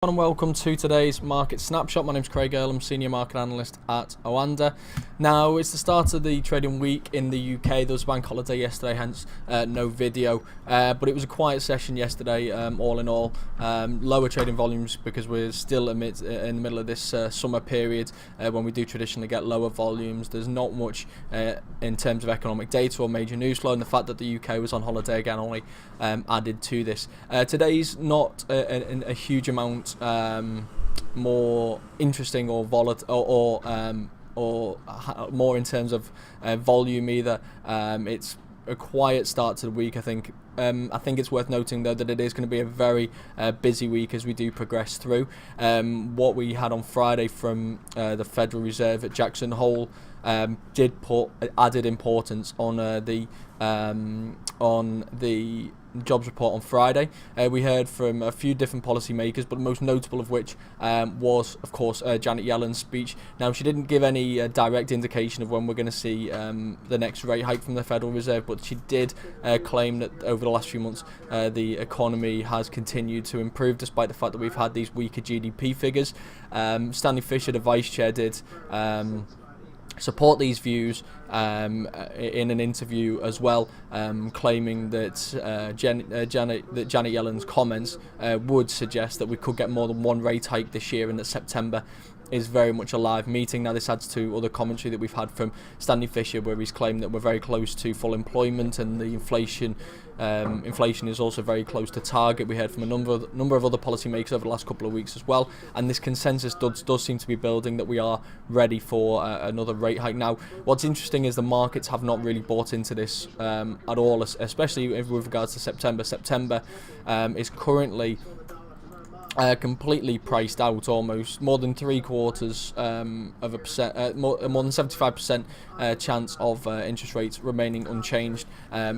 And welcome to today's Market Snapshot. My name is Craig Erlam, Senior Market Analyst at OANDA. Now, it's the start of the trading week in the UK. There was a bank holiday yesterday, hence no video. But it was a quiet session yesterday, all in all. Lower trading volumes because we're still in the middle of this summer period when we do traditionally get lower volumes. There's not much in terms of economic data or major news flow, and the fact that the UK was on holiday again only added to this. Today's not a huge amount more interesting or volatile or more in terms of volume either. It's a quiet start to the week. I think it's worth noting though that it is going to be a very busy week as we do progress through. What we had on Friday from the Federal Reserve at Jackson Hole did put added importance on the jobs report on Friday. We heard from a few different policymakers, but most notable of which was, of course, Janet Yellen's speech. Now, she didn't give any direct indication of when we're going to see the next rate hike from the Federal Reserve, but she did claim that over the last few months the economy has continued to improve despite the fact that we've had these weaker GDP figures. Stanley Fischer, the Vice Chair, did support these views in an interview as well, claiming that Janet Yellen's comments would suggest that we could get more than one rate hike this year, and that September is very much a live meeting. Now, this adds to other commentary that we've had from Stanley Fischer, where he's claimed that we're very close to full employment and the inflation is also very close to target. We heard from a number of other policymakers over the last couple of weeks as well, and this consensus does seem to be building that we are ready for another rate hike. Now, what's interesting is the markets have not really bought into this at all, especially with regards to September. September is currently completely priced out, almost more than 3/4 of a percent, more than 75% chance of interest rates remaining unchanged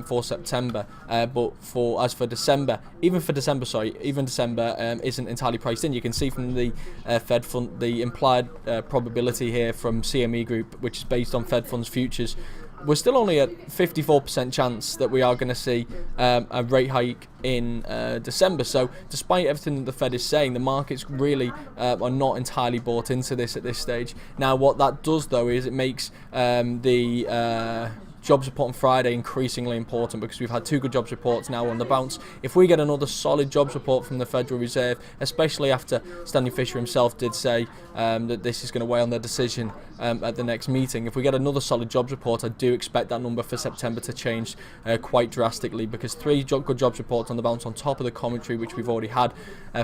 for September. But as for December, even December isn't entirely priced in. You can see from the Fed Fund, the implied probability here from CME Group, which is based on Fed Funds futures. We're still only at 54% chance that we are going to see a rate hike in December. So despite everything that the Fed is saying, the markets really are not entirely bought into this at this stage. Now, what that does though is it makes the jobs report on Friday increasingly important, because we've had two good jobs reports now on the bounce. If we get another solid jobs report from the Federal Reserve, especially after Stanley Fischer himself did say that this is going to weigh on their decision at the next meeting, if we get another solid jobs report, I do expect that number for September to change quite drastically, because three good jobs reports on the bounce on top of the commentary which we've already had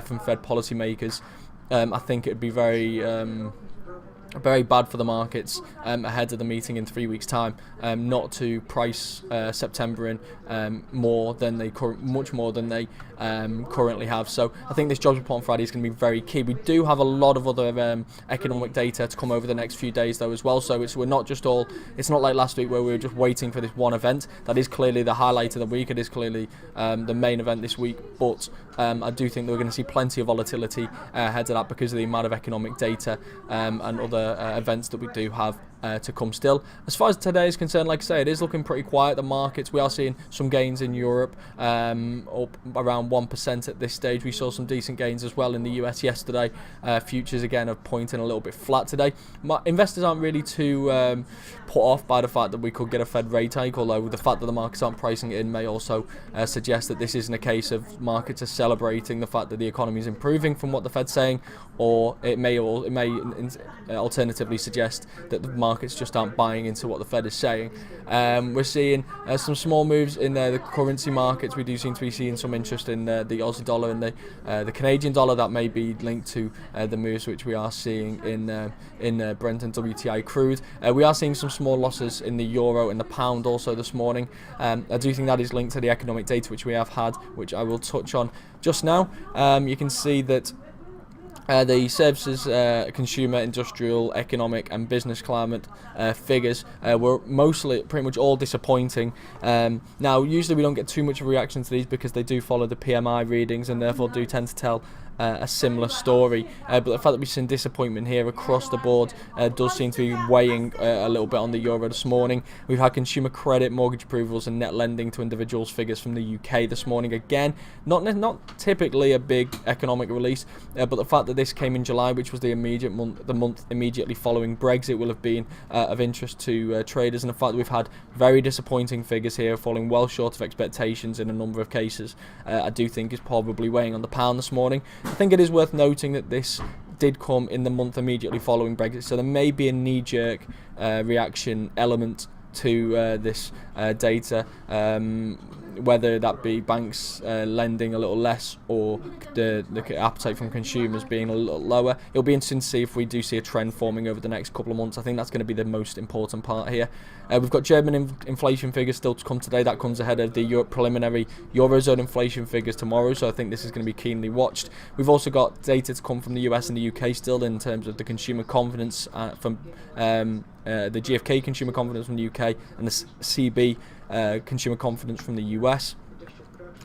from Fed policymakers, I think it would be very bad for the markets ahead of the meeting in 3 weeks' time, not to price September in much more than they currently have. So I think this jobs report on Friday is going to be very key. We do have a lot of other economic data to come over the next few days though as well. So it's not like last week where we were just waiting for this one event. That is clearly the highlight of the week. It is clearly the main event this week. But I do think that we're going to see plenty of volatility ahead of that because of the amount of economic data and other events that we do have to come still. As far as today is concerned, like I say, it is looking pretty quiet. The markets, we are seeing some gains in Europe, up around 1% at this stage. We saw some decent gains as well in the US yesterday. Futures again are pointing a little bit flat today. Investors aren't really too put off by the fact that we could get a Fed rate hike, although the fact that the markets aren't pricing it in may also suggest that this isn't a case of markets are celebrating the fact that the economy is improving from what the Fed's saying, or it may alternatively suggest that the markets just aren't buying into what the Fed is saying. We're seeing some small moves in the currency markets. We do seem to be seeing some interest in the Aussie dollar and the Canadian dollar. That may be linked to the moves which we are seeing in Brent and WTI crude. We are seeing some small losses in the euro and the pound also this morning. I do think that is linked to the economic data which we have had, which I will touch on just now. You can see that the services, consumer, industrial, economic and business climate figures were pretty much all disappointing. Now, usually we don't get too much of a reaction to these because they do follow the PMI readings and therefore do tend to tell a similar story. But the fact that we've seen disappointment here across the board does seem to be weighing a little bit on the euro this morning. We've had consumer credit, mortgage approvals and net lending to individuals figures from the UK this morning. Again, not typically a big economic release, but the fact that this came in July, which was the month immediately following Brexit, will have been of interest to traders. And the fact that we've had very disappointing figures here, falling well short of expectations in a number of cases, I do think is probably weighing on the pound this morning. I think it is worth noting that this did come in the month immediately following Brexit, so there may be a knee-jerk reaction element to this data, whether that be banks lending a little less or the appetite from consumers being a little lower. It'll be interesting to see if we do see a trend forming over the next couple of months. I think that's going to be the most important part here. We've got German inflation figures still to come today. That comes ahead of the preliminary Eurozone inflation figures tomorrow, so I think this is going to be keenly watched. We've also got data to come from the US and the UK still in terms of the consumer confidence from the GfK consumer confidence from the UK and the CB consumer confidence from the US.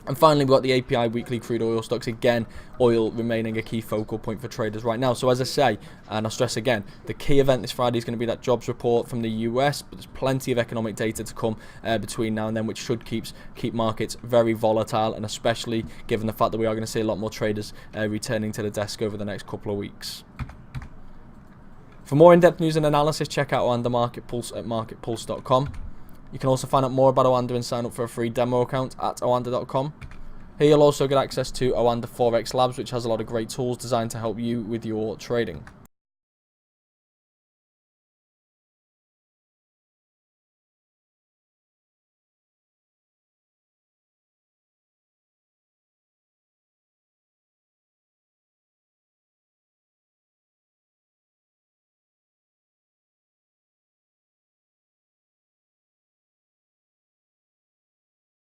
And finally, we've got the API weekly crude oil stocks. Again, oil remaining a key focal point for traders right now. So as I say, and I'll stress again, the key event this Friday is going to be that jobs report from the US, but there's plenty of economic data to come between now and then, which should keep markets very volatile, and especially given the fact that we are going to see a lot more traders returning to the desk over the next couple of weeks. For more in-depth news and analysis, check out OANDA Market Pulse at marketpulse.com. You can also find out more about OANDA and sign up for a free demo account at oanda.com. Here you'll also get access to OANDA Forex Labs, which has a lot of great tools designed to help you with your trading.